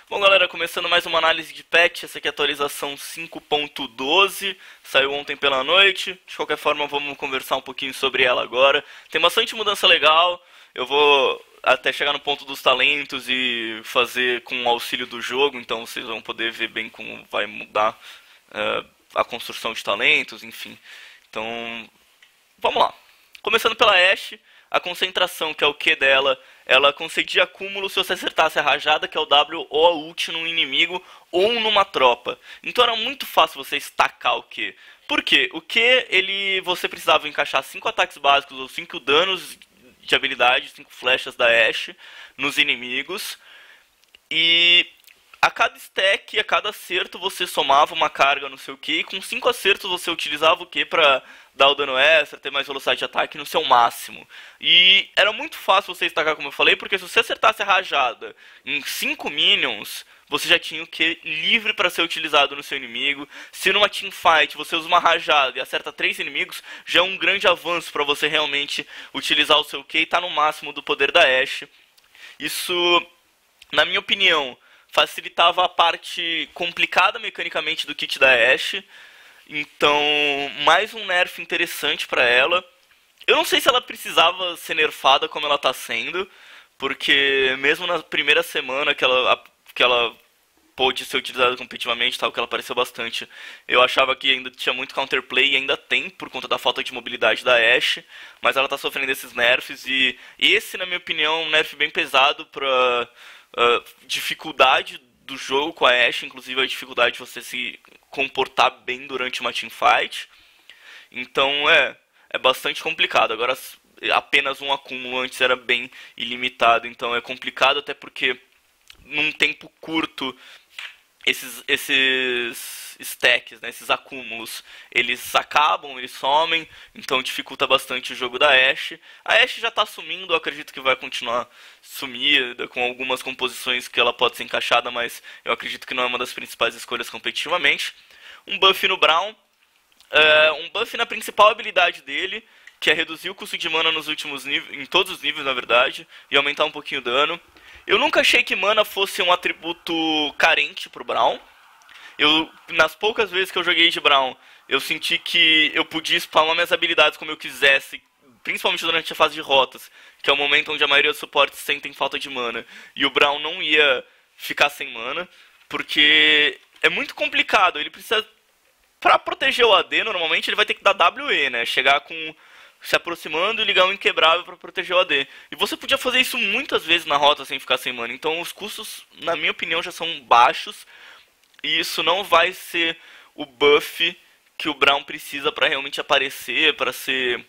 Bom, galera, começando mais uma análise de patch, essa aqui é a atualização 5.12, saiu ontem pela noite. De qualquer forma, vamos conversar um pouquinho sobre ela agora. Tem bastante mudança legal, eu vou até chegar no ponto dos talentos e fazer com o auxílio do jogo, então vocês vão poder ver bem como vai mudar a construção de talentos, enfim. Então, vamos lá. Começando pela Ashe, a concentração, que é o Q dela, ela concedia acúmulo se você acertasse a rajada, que é o W, ou a ult num inimigo ou numa tropa. Então era muito fácil você estacar o Q. Por quê? O Q, você precisava encaixar 5 ataques básicos ou 5 danos de habilidade, 5 flechas da Ashe nos inimigos. E a cada stack, a cada acerto, você somava uma carga no seu Q, e com 5 acertos você utilizava o Q para dar o dano extra, ter mais velocidade de ataque no seu máximo. E era muito fácil você estacar, como eu falei, porque se você acertasse a rajada em 5 minions, você já tinha o Q livre para ser utilizado no seu inimigo. Se numa teamfight você usa uma rajada e acerta 3 inimigos, já é um grande avanço para você realmente utilizar o seu Q e estar no máximo do poder da Ashe. Isso, na minha opinião, facilitava a parte complicada mecanicamente do kit da Ashe. Então, mais um nerf interessante pra ela. Eu não sei se ela precisava ser nerfada como ela tá sendo, porque mesmo na primeira semana que ela pôde ser utilizada competitivamente, tal, que ela apareceu bastante, eu achava que ainda tinha muito counterplay, e ainda tem, por conta da falta de mobilidade da Ashe, mas ela tá sofrendo esses nerfs, e esse, na minha opinião, é um nerf bem pesado pra dificuldade do jogo com a Ashe, inclusive a dificuldade de você se comportar bem durante uma teamfight. Então é bastante complicado. Agora apenas um acúmulo antes era bem ilimitado, então é complicado até porque num tempo curto esses stacks, né, esses acúmulos, eles acabam, eles somem, então dificulta bastante o jogo da Ashe. A Ashe já está sumindo, eu acredito que vai continuar sumida, com algumas composições que ela pode ser encaixada, mas eu acredito que não é uma das principais escolhas competitivamente. Um buff no Braum, um buff na principal habilidade dele, que é reduzir o custo de mana nos últimos níveis, em todos os níveis na verdade, e aumentar um pouquinho o dano. Eu nunca achei que mana fosse um atributo carente pro Braum. Nas poucas vezes que eu joguei de Braum, eu senti que eu podia spamar minhas habilidades como eu quisesse, principalmente durante a fase de rotas, que é o momento onde a maioria dos suportes sentem falta de mana. E o Braum não ia ficar sem mana, porque é muito complicado. Ele precisa, pra proteger o AD, normalmente ele vai ter que dar WE, né? Chegar com se aproximando e ligar um inquebrável para proteger o AD. E você podia fazer isso muitas vezes na rota sem ficar sem mana. Então os custos, na minha opinião, já são baixos. E isso não vai ser o buff que o Braum precisa para realmente aparecer, para ser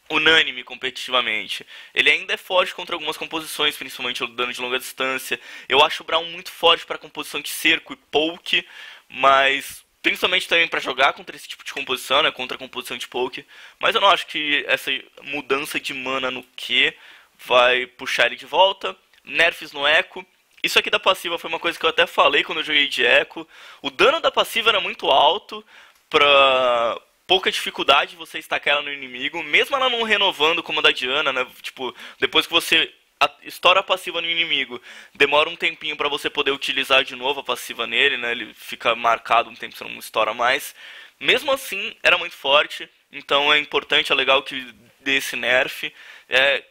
unânime competitivamente. Ele ainda é forte contra algumas composições, principalmente o dano de longa distância. Eu acho o Braum muito forte para a composição de cerco e poke, mas principalmente também para jogar contra esse tipo de composição, né, contra a composição de poke. Mas eu não acho que essa mudança de mana no Q vai puxar ele de volta. Nerfs no Echo. Isso aqui da passiva foi uma coisa que eu até falei quando eu joguei de Echo. O dano da passiva era muito alto, pra pouca dificuldade de você estacar ela no inimigo, mesmo ela não renovando como a da Diana, né? Tipo, depois que você estoura a passiva no inimigo, demora um tempinho pra você poder utilizar de novo a passiva nele, né? Ele fica marcado um tempo, você não estoura mais. Mesmo assim, era muito forte, então é importante, é legal que dê esse nerf.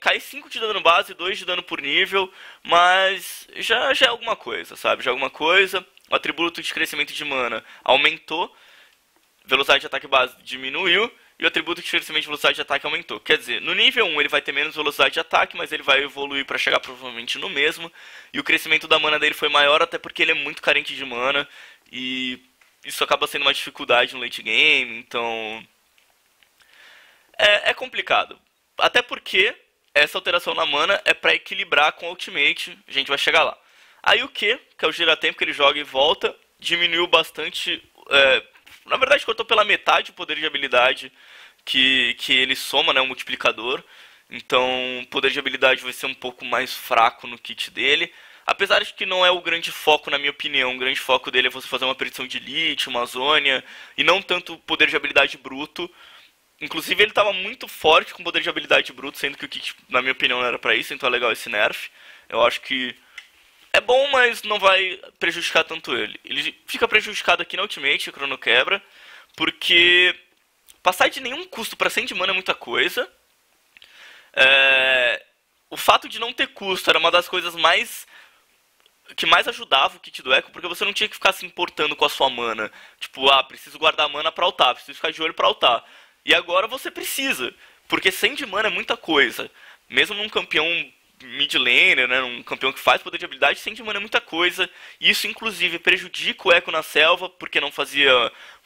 Cai 5 de dano base, 2 de dano por nível, mas já é alguma coisa, sabe? Já é alguma coisa. O atributo de crescimento de mana aumentou, velocidade de ataque base diminuiu, e o atributo de crescimento de velocidade de ataque aumentou. Quer dizer, no nível 1 ele vai ter menos velocidade de ataque, mas ele vai evoluir para chegar provavelmente no mesmo. E o crescimento da mana dele foi maior, até porque ele é muito carente de mana, e isso acaba sendo uma dificuldade no late game, então é complicado. Até porque essa alteração na mana é para equilibrar com o ultimate, a gente vai chegar lá. Aí o Q, que é o giratempo que ele joga e volta, diminuiu bastante, na verdade cortou pela metade o poder de habilidade que ele soma, né, o multiplicador. Então o poder de habilidade vai ser um pouco mais fraco no kit dele. Apesar de que não é o grande foco, na minha opinião. O grande foco dele é você fazer uma predição de elite, uma zônia, e não tanto o poder de habilidade bruto. Inclusive ele estava muito forte com poder de habilidade bruto, sendo que o kit, na minha opinião, não era pra isso, então é legal esse nerf. Eu acho que É bom, mas não vai prejudicar tanto ele. Ele fica prejudicado aqui na Ultimate, o Chrono Quebra, porque passar de nenhum custo para 100 de mana é muita coisa. O fato de não ter custo era uma das coisas que mais ajudava o kit do Echo, porque você não tinha que ficar se importando com a sua mana. Tipo, preciso guardar mana pra ultar, preciso ficar de olho pra ultar. E agora você precisa, porque 100 de mana é muita coisa. Mesmo num campeão mid laner, né, um campeão que faz poder de habilidade, 100 de mana é muita coisa. Isso, inclusive, prejudica o Echo na selva, porque não fazia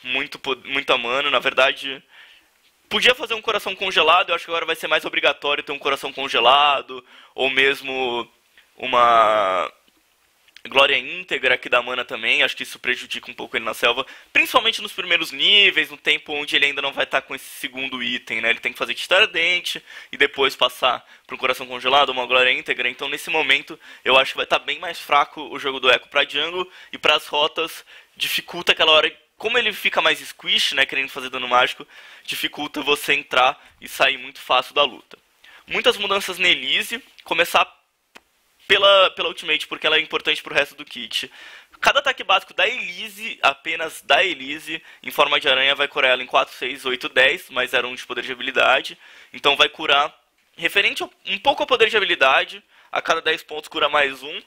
muita mana. Na verdade, podia fazer um coração congelado, eu acho que agora vai ser mais obrigatório ter um coração congelado, ou mesmo uma glória íntegra que dá mana também. Acho que isso prejudica um pouco ele na selva, principalmente nos primeiros níveis, no tempo onde ele ainda não vai estar com esse segundo item, né? Ele tem que fazer Titã Ardente e depois passar para um coração congelado, uma glória íntegra. Então nesse momento eu acho que vai estar bem mais fraco o jogo do Echo para jungle, e para as rotas dificulta aquela hora. Como ele fica mais squish, né, querendo fazer dano mágico, dificulta você entrar e sair muito fácil da luta. Muitas mudanças na Elise, começar pela Ultimate, porque ela é importante pro resto do kit. Cada ataque básico da Elise, apenas da Elise, em forma de aranha, vai curar ela em 4, 6, 8, 10, mais 0,1 de poder de habilidade. Então vai curar, referente um pouco ao poder de habilidade, a cada 10 pontos cura mais 1,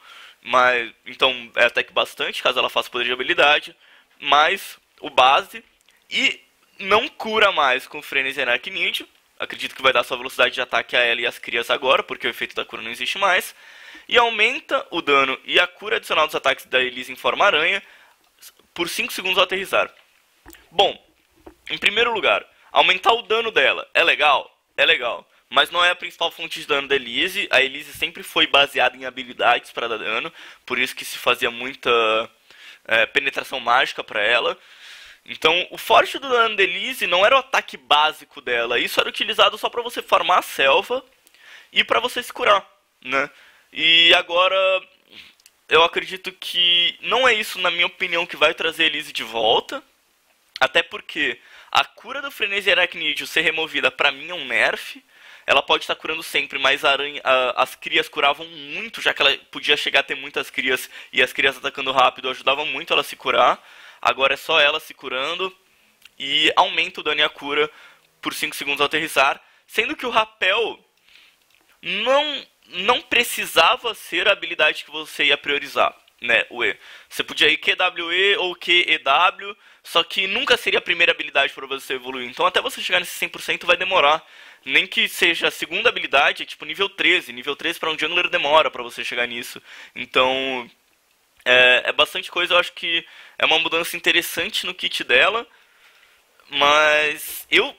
então é até que bastante, caso ela faça poder de habilidade, mais o base, e não cura mais com Frenzy e Arachnid. Acredito que vai dar sua velocidade de ataque a ela e as crias agora, porque o efeito da cura não existe mais. E aumenta o dano e a cura adicional dos ataques da Elise em forma aranha por 5 segundos ao aterrissar. Bom, em primeiro lugar, aumentar o dano dela é legal? É legal. Mas não é a principal fonte de dano da Elise. A Elise sempre foi baseada em habilidades para dar dano, por isso que se fazia muita penetração mágica para ela. Então, o forte do dano da Elise não era o ataque básico dela. Isso era utilizado só para você farmar a selva e para você se curar, né? E agora, eu acredito que não é isso, na minha opinião, que vai trazer a Elise de volta. Até porque a cura do Frenesi Aracnídeo ser removida, pra mim, é um nerf. Ela pode estar curando sempre, mas as crias curavam muito, já que ela podia chegar a ter muitas crias, e as crias atacando rápido ajudavam muito ela a se curar. Agora é só ela se curando, e aumenta o dano e a cura por 5 segundos ao aterrissar. Sendo que o rapel não precisava ser a habilidade que você ia priorizar, né, o E. Você podia ir QWE ou QEW, só que nunca seria a primeira habilidade para você evoluir. Então até você chegar nesse 100% vai demorar. Nem que seja a segunda habilidade, tipo nível 13. Nível 13 para um jungler demora para você chegar nisso. Então é bastante coisa, eu acho que é uma mudança interessante no kit dela. Mas eu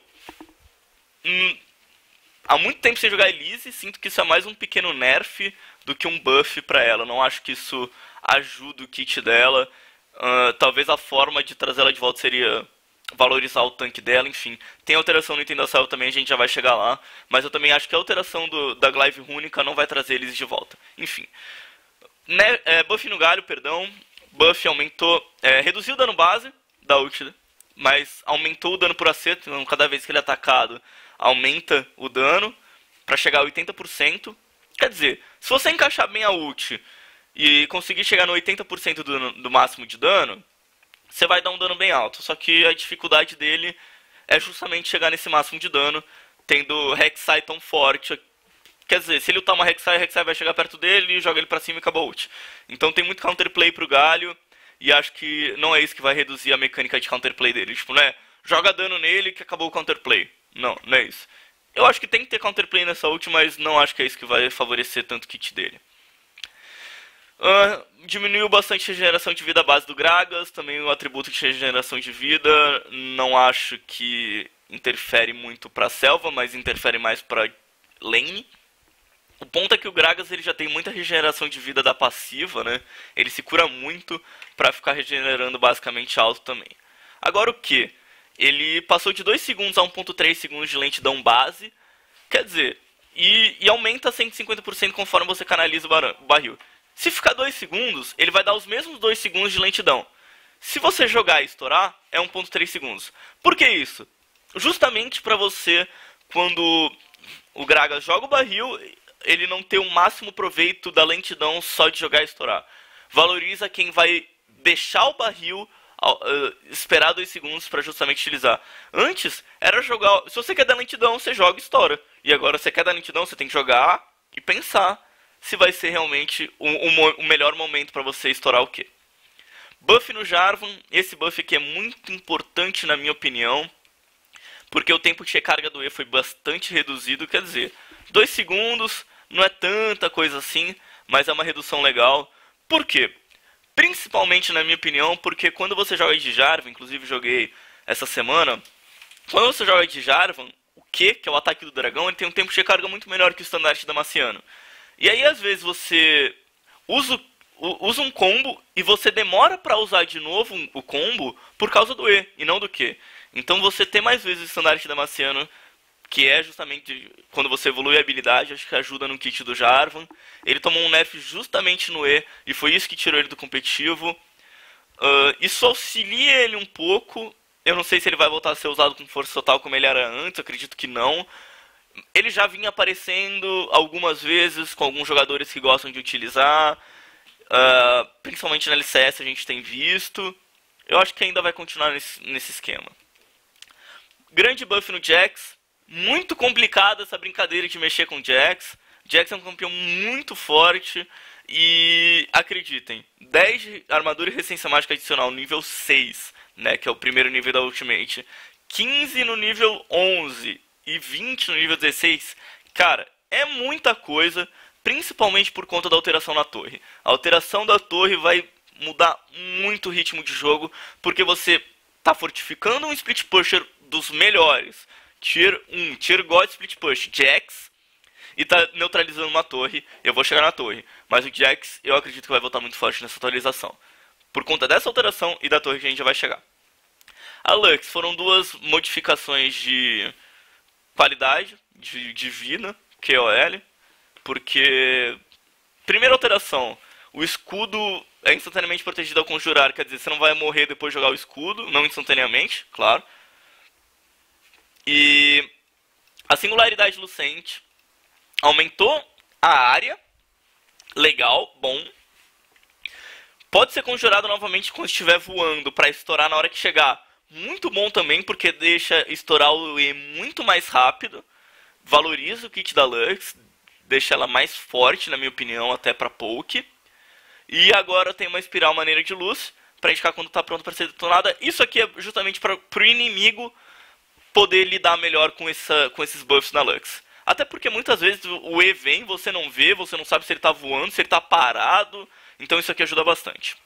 há muito tempo sem jogar Elise, sinto que isso é mais um pequeno nerf do que um buff pra ela. Não acho que isso ajude o kit dela. Talvez a forma de trazer ela de volta seria valorizar o tanque dela, enfim. Tem alteração no item da selva também, a gente já vai chegar lá. Mas eu também acho que a alteração da Glaive Rúnica não vai trazer eles de volta. Enfim. Buff no galho, perdão. Buff aumentou, reduziu o dano base da ult, mas aumentou o dano por acerto. Então cada vez que ele é atacado, aumenta o dano para chegar a 80%. Quer dizer, se você encaixar bem a ult e conseguir chegar no 80% do máximo de dano, você vai dar um dano bem alto. Só que a dificuldade dele é justamente chegar nesse máximo de dano, tendo Rek'Sai tão forte. Quer dizer, se ele lutar uma Rek'Sai, a Rek'Sai vai chegar perto dele, joga ele pra cima e acabou a ult. Então tem muito counterplay pro galho, e acho que não é isso que vai reduzir a mecânica de counterplay dele. Tipo, não é joga dano nele que acabou o counterplay. Não é isso. Eu acho que tem que ter counterplay nessa ult, mas não acho que é isso que vai favorecer tanto o kit dele. Diminuiu bastante a regeneração de vida à base do Gragas, também o atributo de regeneração de vida. Não acho que interfere muito pra selva, mas interfere mais pra lane. O ponto é que o Gragas ele já tem muita regeneração de vida da passiva, né? Ele se cura muito pra ficar regenerando basicamente alto também. Agora o que? Ele passou de 2 segundos a 1.3 segundos de lentidão base. Quer dizer, e aumenta 150% conforme você canaliza o barril. Se ficar 2 segundos, ele vai dar os mesmos 2 segundos de lentidão. Se você jogar e estourar, é 1.3 segundos. Por que isso? Justamente para você, quando o Gragas joga o barril, ele não ter o máximo proveito da lentidão só de jogar e estourar. Valoriza quem vai deixar o barril, esperar 2 segundos para justamente utilizar. Antes, era jogar... Se você quer dar lentidão, você joga e estoura. E agora, se você quer dar lentidão, você tem que jogar e pensar se vai ser realmente o melhor momento para você estourar o quê. Buff no Jarvan. Esse buff aqui é muito importante na minha opinião, porque o tempo de recarga do E foi bastante reduzido. Quer dizer, 2 segundos não é tanta coisa assim, mas é uma redução legal. Por quê? Principalmente, na minha opinião, porque quando você joga de Jarvan, inclusive joguei essa semana, quando você joga de Jarvan, o Q, que é o ataque do dragão, ele tem um tempo de recarga muito melhor que o estandarte damasciano. E aí, às vezes, você usa um combo e você demora pra usar de novo o combo por causa do E e não do Q. Então, você ter mais vezes o estandarte damasciano, que é justamente quando você evolui a habilidade, acho que ajuda no kit do Jarvan. Ele tomou um nerf justamente no E, e foi isso que tirou ele do competitivo. Isso auxilia ele um pouco. Eu não sei se ele vai voltar a ser usado com força total como ele era antes, eu acredito que não. Ele já vinha aparecendo algumas vezes com alguns jogadores que gostam de utilizar. Principalmente na LCS a gente tem visto. Eu acho que ainda vai continuar nesse esquema. Grande buff no Jax. Muito complicada essa brincadeira de mexer com Jax. Jax é um campeão muito forte. E acreditem, 10 de armadura e resistência mágica adicional nível 6, né, que é o primeiro nível da Ultimate, 15 no nível 11 e 20 no nível 16, cara, é muita coisa, principalmente por conta da alteração na torre. A alteração da torre vai mudar muito o ritmo de jogo, porque você tá fortificando um split pusher dos melhores, Tier 1, Tier God Split Push, Jax, e tá neutralizando uma torre. Eu vou chegar na torre, mas o Jax eu acredito que vai voltar muito forte nessa atualização, por conta dessa alteração e da torre que a gente já vai chegar. A Lux foram 2 modificações de qualidade, de vida, QOL, porque, primeira alteração, o escudo é instantaneamente protegido ao conjurar, quer dizer, você não vai morrer depois de jogar o escudo, não instantaneamente, claro. E a singularidade lucente aumentou a área, legal, bom. Pode ser conjurado novamente quando estiver voando para estourar na hora que chegar. Muito bom também, porque deixa estourar o E muito mais rápido. Valoriza o kit da Lux, deixa ela mais forte, na minha opinião, até para poke. E agora tem uma espiral maneira de luz para indicar quando está pronto para ser detonada. Isso aqui é justamente para o inimigo poder lidar melhor com esses buffs na Lux. Até porque muitas vezes o E vem, você não vê, você não sabe se ele está voando, se ele está parado. Então isso aqui ajuda bastante.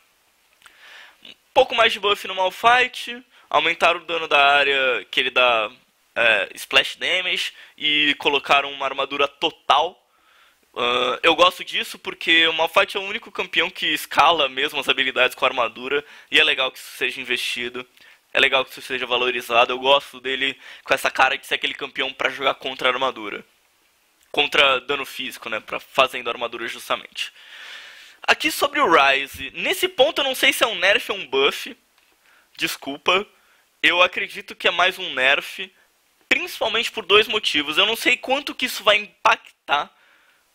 Um pouco mais de buff no Malphite. Aumentaram o dano da área que ele dá splash damage. E colocaram uma armadura total. Eu gosto disso porque o Malphite é o único campeão que escala mesmo as habilidades com a armadura. E é legal que isso seja investido. É legal que isso seja valorizado. Eu gosto dele com essa cara de ser aquele campeão pra jogar contra a armadura. Contra dano físico, né? Fazendo a armadura justamente. Aqui sobre o Ryze. Nesse ponto eu não sei se é um nerf ou um buff. Desculpa. Eu acredito que é mais um nerf. Principalmente por 2 motivos. Eu não sei quanto que isso vai impactar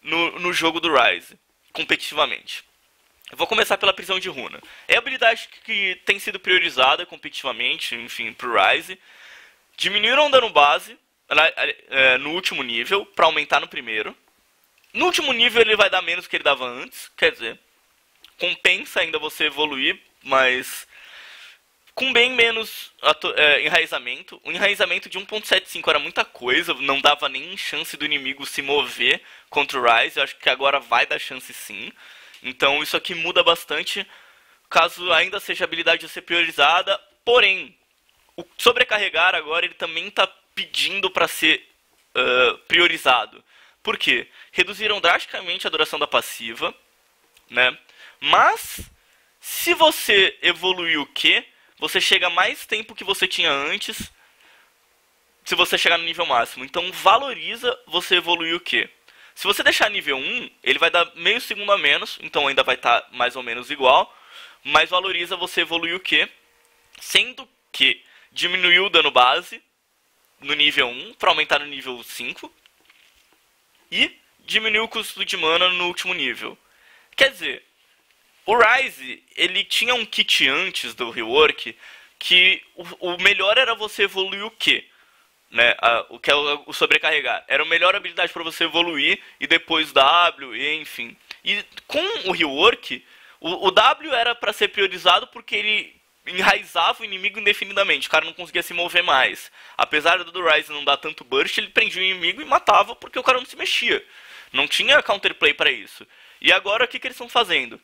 no jogo do Ryze. Competitivamente. Eu vou começar pela prisão de runa. É a habilidade que tem sido priorizada competitivamente, enfim, pro Ryze. Diminuíram o dano base no último nível, para aumentar no primeiro. No último nível ele vai dar menos do que ele dava antes, quer dizer, compensa ainda você evoluir, mas com bem menos enraizamento. O enraizamento de 1.75 era muita coisa, não dava nem chance do inimigo se mover contra o Ryze. Eu acho que agora vai dar chance sim. Então isso aqui muda bastante, caso ainda seja a habilidade a ser priorizada. Porém, o sobrecarregar agora ele também está pedindo para ser priorizado. Por quê? Reduziram drasticamente a duração da passiva, né? Mas, se você evoluir o Q, você chega a mais tempo que você tinha antes, se você chegar no nível máximo. Então valoriza você evoluir o Q. Se você deixar nível 1, ele vai dar meio segundo a menos, então ainda vai estar mais ou menos igual. Mas valoriza você evoluir o Q, sendo que diminuiu o dano base no nível 1 para aumentar no nível 5. E diminuiu o custo de mana no último nível. Quer dizer, o Ryze, ele tinha um kit antes do rework, que o melhor era você evoluir o Q, né? O que é o sobrecarregar. Era a melhor habilidade para você evoluir, e depois W, e enfim. E com o rework, o W era para ser priorizado porque ele enraizava o inimigo indefinidamente, o cara não conseguia se mover mais. Apesar do Ryze não dar tanto burst, ele prendia o inimigo e matava porque o cara não se mexia. Não tinha counterplay para isso. E agora o que eles estão fazendo?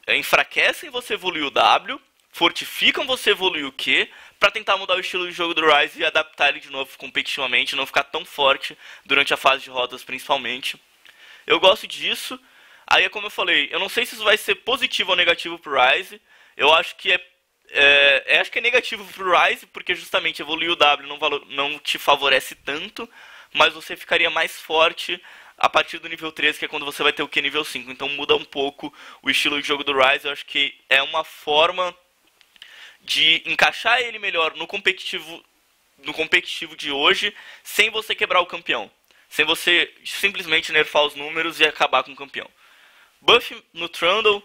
Enfraquecem você evoluir o W, fortificam você evoluir o Q, para tentar mudar o estilo de jogo do Ryze e adaptar ele de novo competitivamente, não ficar tão forte durante a fase de rotas principalmente. Eu gosto disso. Aí é como eu falei, eu não sei se isso vai ser positivo ou negativo pro Ryze. Eu acho que acho que é negativo pro Ryze, porque justamente evoluir o W não te favorece tanto, mas você ficaria mais forte a partir do nível 13, que é quando você vai ter o Q nível 5. Então muda um pouco o estilo de jogo do Ryze. Eu acho que é uma forma de encaixar ele melhor no competitivo de hoje, sem você quebrar o campeão. Sem você simplesmente nerfar os números e acabar com o campeão. Buff no Trundle.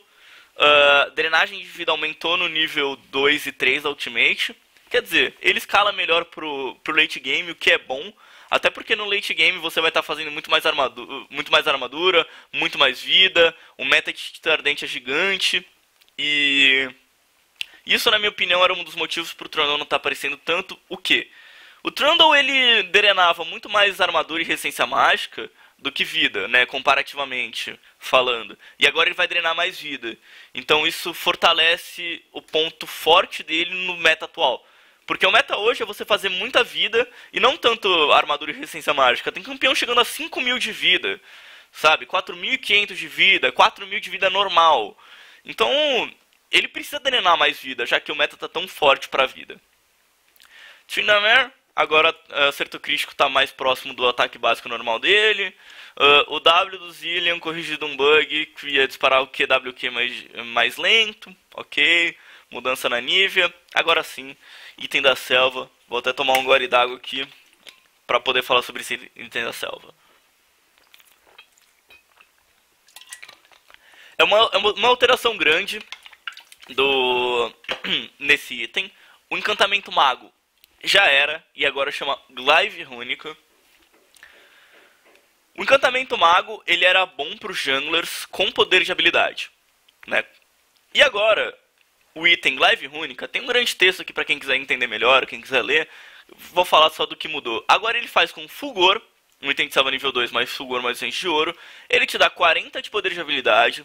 Drenagem de vida aumentou no nível 2 e 3 da Ultimate. Quer dizer, ele escala melhor pro late game, o que é bom. Até porque no late game você vai estar fazendo muito mais armadura, muito mais vida. O meta de Tita Ardente é gigante. E isso, na minha opinião, era um dos motivos pro Trundle não estar aparecendo tanto. O quê? O Trundle, ele drenava muito mais armadura e resistência mágica do que vida, né, comparativamente falando. E agora ele vai drenar mais vida. Então isso fortalece o ponto forte dele no meta atual. Porque o meta hoje é você fazer muita vida e não tanto armadura e resistência mágica. Tem campeão chegando a 5.000 de vida, sabe? 4.500 de vida, 4.000 de vida normal. Então ele precisa drenar mais vida, já que o meta tá tão forte pra vida. Tryndamere, agora acerto crítico está mais próximo do ataque básico normal dele. O W do Zilean corrigido um bug que ia disparar o QWQ mais lento. Ok. Mudança na Nivea. Agora sim, item da selva. Vou até tomar um gole d'água aqui para poder falar sobre esse item da selva. É uma alteração grande nesse item. O encantamento mago já era, e agora chama Glaive Rúnica. O encantamento mago, ele era bom para os junglers com poder de habilidade, né? E agora, o item Glaive Rúnica, tem um grande texto aqui para quem quiser entender melhor, quem quiser ler. Vou falar só do que mudou. Agora ele faz com Fulgor, um item de salva nível 2 mais Fulgor mais 200 de ouro. Ele te dá 40 de poder de habilidade,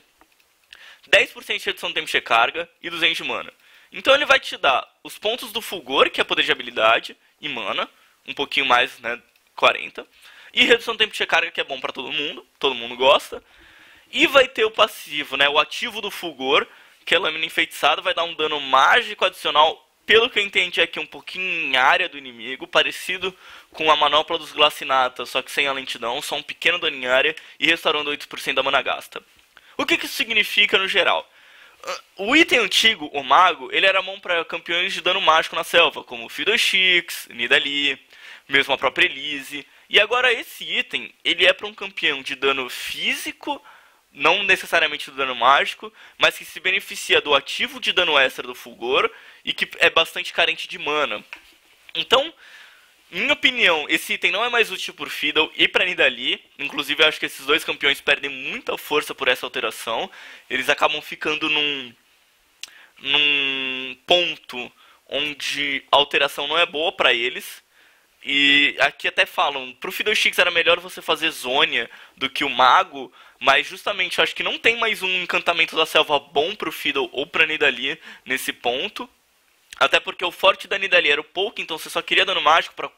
10% de redução do tempo de recarga e 200 de mana. Então ele vai te dar os pontos do Fulgor, que é poder de habilidade, e mana, um pouquinho mais, né, 40. E redução do tempo de recarga, que é bom pra todo mundo gosta. E vai ter o passivo, né, o ativo do Fulgor, que é lâmina enfeitiçada, vai dar um dano mágico adicional, pelo que eu entendi aqui, um pouquinho em área do inimigo, parecido com a manopla dos Glacinatas, só que sem a lentidão, só um pequeno dano em área e restaurando 8% da mana gasta. O que isso significa no geral? O item antigo, o Mago, ele era bom para campeões de dano mágico na selva, como Fiddlesticks, Nidalee, mesmo a própria Elise. E agora esse item, ele é para um campeão de dano físico, não necessariamente do dano mágico, mas que se beneficia do ativo de dano extra do Fulgor e que é bastante carente de mana. Então, minha opinião, esse item não é mais útil por Fiddle e para Nidalee. Inclusive, eu acho que esses dois campeões perdem muita força por essa alteração. Eles acabam ficando num ponto onde a alteração não é boa para eles. E aqui até falam, pro Fiddlesticks era melhor você fazer Zhonya do que o Mago, mas justamente eu acho que não tem mais um encantamento da selva bom pro Fiddle ou pra Nidalee nesse ponto. Até porque o forte da Nidalee era o Poke, então você só queria dano mágico pra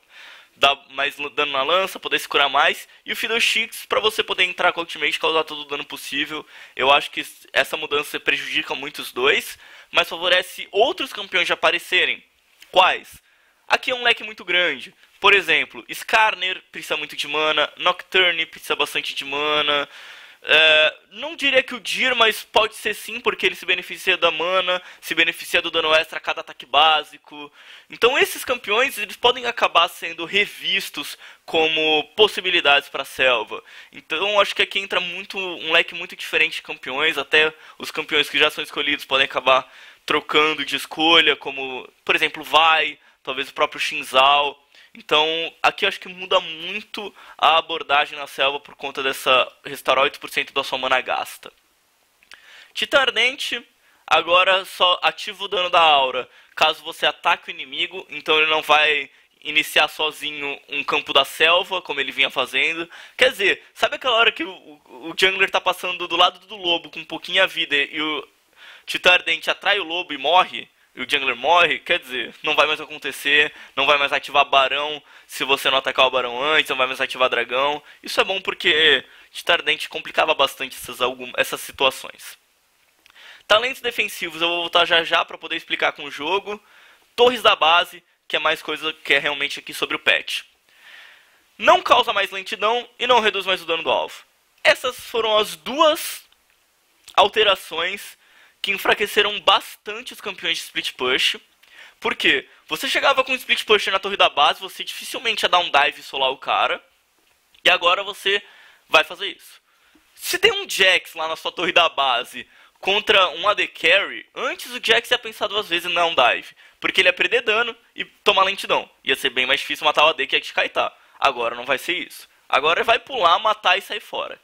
dar mais dano na lança, poder se curar mais. E o Fiddlesticks pra você poder entrar com a ultimate e causar todo o dano possível. Eu acho que essa mudança prejudica muito os dois, mas favorece outros campeões de aparecerem. Quais? Aqui é um leque muito grande. Por exemplo, Skarner precisa muito de mana, Nocturne precisa bastante de mana, Não diria que o Dir, mas pode ser sim, porque ele se beneficia da mana, se beneficia do dano extra a cada ataque básico. Então esses campeões eles podem acabar sendo revistos como possibilidades para a selva. Então acho que aqui entra um leque muito diferente de campeões, até os campeões que já são escolhidos podem acabar trocando de escolha, como por exemplo Vai, talvez o próprio Shinzal. Então, aqui eu acho que muda muito a abordagem na selva por conta dessa restaurar 8% da sua mana gasta. Titã Ardente, agora só ativa o dano da aura caso você ataque o inimigo, então ele não vai iniciar sozinho um campo da selva, como ele vinha fazendo. Quer dizer, sabe aquela hora que o jungler tá passando do lado do lobo com um pouquinho a vida e o Titã Ardente atrai o lobo e morre? E o jungler morre, quer dizer, não vai mais acontecer, não vai mais ativar barão se você não atacar o barão antes, não vai mais ativar dragão. Isso é bom porque Titã Ardente complicava bastante essas situações. Talentos defensivos eu vou voltar já já para poder explicar com o jogo. Torres da base, que é mais coisa que é realmente aqui sobre o patch. Não causa mais lentidão e não reduz mais o dano do alvo. Essas foram as duas alterações que enfraqueceram bastante os campeões de split push. Por quê? Você chegava com split push na torre da base, você dificilmente ia dar um dive e solar o cara. E agora você vai fazer isso. Se tem um Jax lá na sua torre da base contra um AD Carry, antes o Jax ia pensar duas vezes em dar um dive. Porque ele ia perder dano e tomar lentidão. Ia ser bem mais difícil matar o AD que ia te kaitar. Agora não vai ser isso. Agora vai pular, matar e sair fora.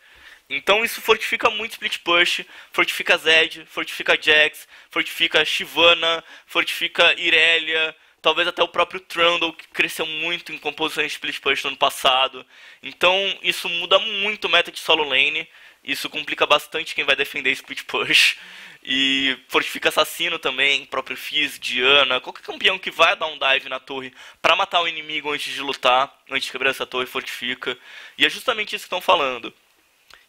Então isso fortifica muito Split Push, fortifica Zed, fortifica Jax, fortifica Shyvana, fortifica Irelia, talvez até o próprio Trundle, que cresceu muito em composições de Split Push no ano passado. Então isso muda muito o meta de solo lane, isso complica bastante quem vai defender Split Push. E fortifica Assassino também, próprio Fizz, Diana, qualquer campeão que vai dar um dive na torre para matar o inimigo antes de lutar, antes de quebrar essa torre, fortifica. E é justamente isso que estão falando.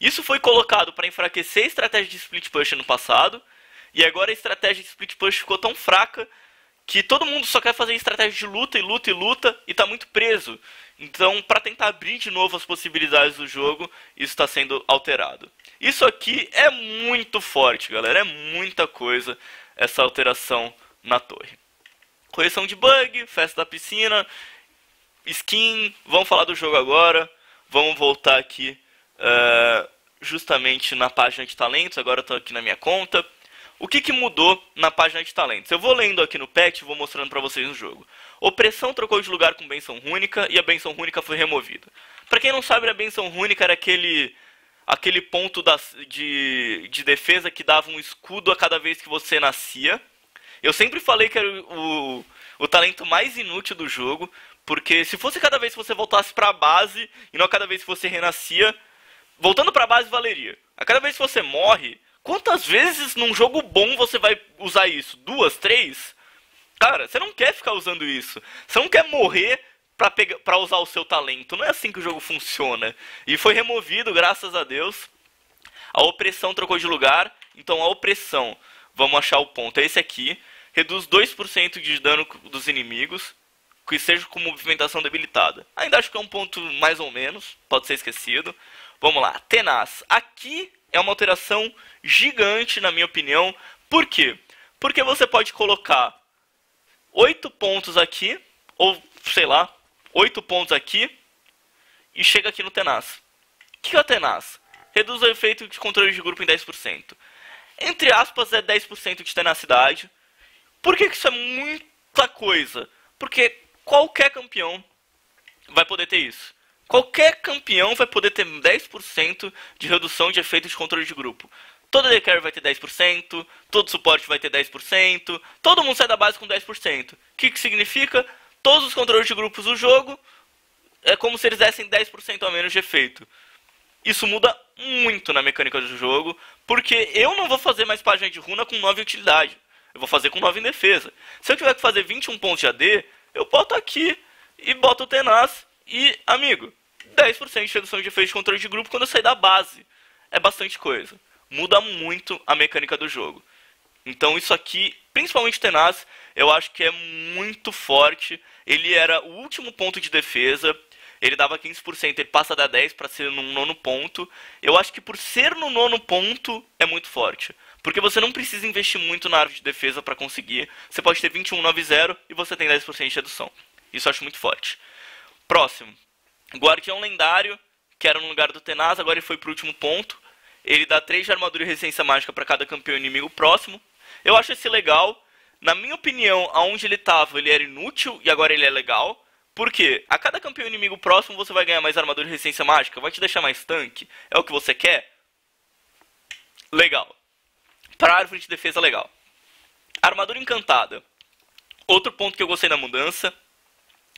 Isso foi colocado para enfraquecer a estratégia de split push no passado, e agora a estratégia de split push ficou tão fraca que todo mundo só quer fazer estratégia de luta e luta e luta e está muito preso. Então, para tentar abrir de novo as possibilidades do jogo, isso está sendo alterado. Isso aqui é muito forte, galera, é muita coisa essa alteração na torre. Correção de bug, festa da piscina, skin, vamos falar do jogo agora, vamos voltar aqui. Justamente na página de talentos, agora eu estou aqui na minha conta. O que mudou na página de talentos? Eu vou lendo aqui no patch e vou mostrando para vocês no jogo. Opressão trocou de lugar com Benção Rúnica e a Benção Rúnica foi removida. Para quem não sabe, a Benção Rúnica era aquele ponto de defesa que dava um escudo a cada vez que você nascia. Eu sempre falei que era o talento mais inútil do jogo, porque se fosse cada vez que você voltasse para a base e não a cada vez que você renascia, voltando pra base valeria. A cada vez que você morre, quantas vezes num jogo bom você vai usar isso? 2, 3? Cara, você não quer ficar usando isso. Você não quer morrer pra usar o seu talento. Não é assim que o jogo funciona. E foi removido, graças a Deus. A opressão trocou de lugar. Então a opressão, vamos achar o ponto, é esse aqui. Reduz 2% de dano dos inimigos, que seja com movimentação debilitada. Ainda acho que é um ponto mais ou menos, pode ser esquecido. Vamos lá, Tenaz. Aqui é uma alteração gigante, na minha opinião. Por quê? Porque você pode colocar 8 pontos aqui, ou sei lá, 8 pontos aqui, e chega aqui no Tenaz. O que é o Tenaz? Reduz o efeito de controle de grupo em 10%. Entre aspas, é 10% de tenacidade. Por que isso é muita coisa? Porque qualquer campeão vai poder ter isso. Qualquer campeão vai poder ter 10% de redução de efeito de controle de grupo. Todo AD Carry vai ter 10%, todo suporte vai ter 10%, todo mundo sai da base com 10%. O que significa? Todos os controles de grupos do jogo é como se eles dessem 10% a menos de efeito. Isso muda muito na mecânica do jogo, porque eu não vou fazer mais página de runa com 9 em utilidade. Eu vou fazer com 9 em defesa. Se eu tiver que fazer 21 pontos de AD, eu boto aqui e boto o Tenaz e, amigo, 10% de redução de efeito de controle de grupo quando eu sair da base. É bastante coisa. Muda muito a mecânica do jogo. Então isso aqui, principalmente o Tenaz, eu acho que é muito forte. Ele era o último ponto de defesa. ele dava 15%, ele passa a dar 10% para ser no nono ponto. Eu acho que por ser no nono ponto é muito forte. Porque você não precisa investir muito na árvore de defesa para conseguir. Você pode ter 2190 e você tem 10% de redução. Isso eu acho muito forte. Próximo. Guardião Lendário, que era no lugar do Tenaz, agora ele foi pro último ponto. Ele dá 3 de armadura e resistência mágica para cada campeão inimigo próximo. Eu acho esse legal. Na minha opinião, aonde ele tava, ele era inútil e agora ele é legal. Por quê? A cada campeão inimigo próximo você vai ganhar mais armadura e resistência mágica. Vai te deixar mais tanque. É o que você quer? Legal. Para árvore de defesa, legal. Armadura encantada. Outro ponto que eu gostei da mudança.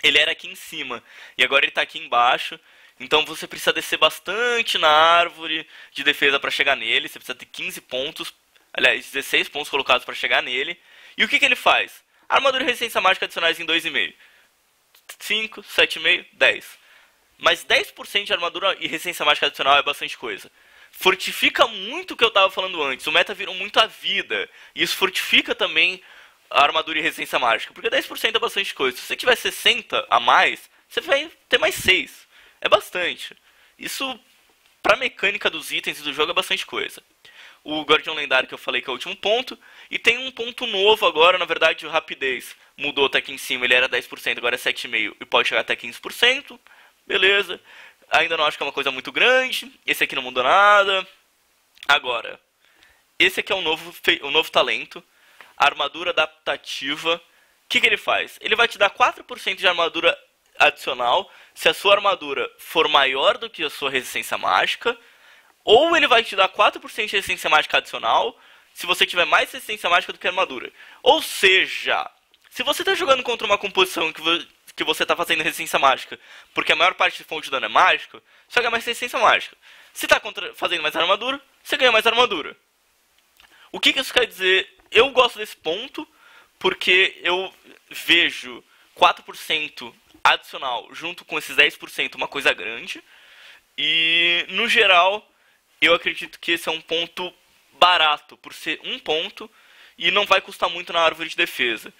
Ele era aqui em cima e agora ele está aqui embaixo. Então você precisa descer bastante na árvore de defesa para chegar nele. Você precisa ter 15 pontos, aliás, 16 pontos colocados para chegar nele. E o que ele faz? Armadura e resistência mágica adicionais em 2,5. 5, 7,5, 10. Mas 10% de armadura e resistência mágica adicional é bastante coisa. Fortifica muito o que eu estava falando antes. O meta virou muito a vida. E isso fortifica também a armadura e resistência mágica. Porque 10% é bastante coisa. Se você tiver 60 a mais, você vai ter mais 6. É bastante. Isso, pra mecânica dos itens e do jogo, é bastante coisa. O Guardião Lendário que eu falei que é o último ponto. E tem um ponto novo agora, na verdade, o rapidez. Mudou até aqui em cima, ele era 10%, agora é 7,5% e pode chegar até 15%. Beleza. Ainda não acho que é uma coisa muito grande. Esse aqui não mudou nada. Agora, esse aqui é o novo talento. Armadura adaptativa. O que ele faz? Ele vai te dar 4% de armadura adicional se a sua armadura for maior do que a sua resistência mágica. Ou ele vai te dar 4% de resistência mágica adicional se você tiver mais resistência mágica do que armadura. Ou seja, se você está jogando contra uma composição que você está fazendo resistência mágica, porque a maior parte de fonte de dano é mágica, você vai ganhar mais resistência mágica. Se está fazendo mais armadura, você ganha mais armadura. O que isso quer dizer? Eu gosto desse ponto, porque eu vejo 4% adicional junto com esses 10% uma coisa grande. E, no geral, eu acredito que esse é um ponto barato, por ser um ponto, e não vai custar muito na árvore de defesa.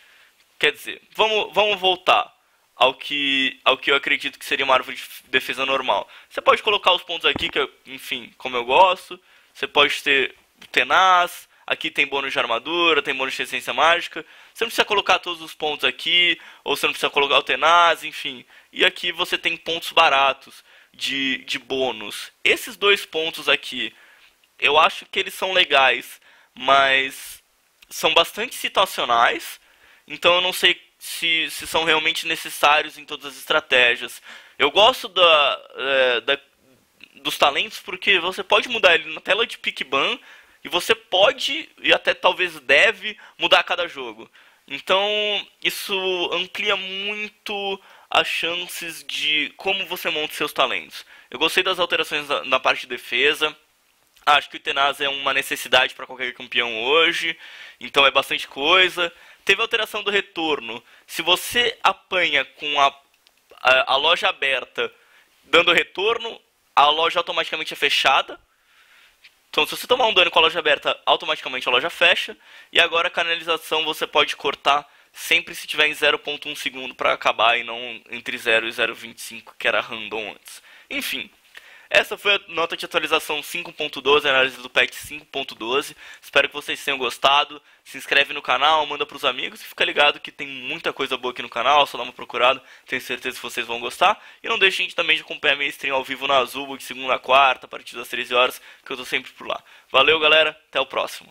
Quer dizer, vamos voltar ao que eu acredito que seria uma árvore de defesa normal. Você pode colocar os pontos aqui, que enfim, como eu gosto. Você pode ter o Tenaz, aqui tem bônus de armadura, tem bônus de resistência mágica. Você não precisa colocar todos os pontos aqui, ou você não precisa colocar o Tenaz, enfim. E aqui você tem pontos baratos de bônus. Esses 2 pontos aqui, eu acho que eles são legais, mas são bastante situacionais. Então eu não sei se são realmente necessários em todas as estratégias. Eu gosto dos talentos porque você pode mudar ele na tela de pick ban e você pode, e até talvez deve, mudar a cada jogo. Então isso amplia muito as chances de como você monta seus talentos. Eu gostei das alterações na parte de defesa. Acho que o Tenaz é uma necessidade para qualquer campeão hoje, então é bastante coisa. Teve alteração do retorno. Se você apanha com a loja aberta dando retorno, a loja automaticamente é fechada. Então se você tomar um dano com a loja aberta, automaticamente a loja fecha. E agora a canalização você pode cortar sempre se tiver em 0,1 segundo para acabar e não entre 0 e 0,25 que era random antes. Enfim. Essa foi a nota de atualização 5.12, análise do patch 5.12. Espero que vocês tenham gostado. Se inscreve no canal, manda pros amigos e fica ligado que tem muita coisa boa aqui no canal. Só dá uma procurada, tenho certeza que vocês vão gostar. E não deixem também de acompanhar minha stream ao vivo na Azul, de segunda a quarta, a partir das 13 horas, que eu tô sempre por lá. Valeu, galera, até o próximo.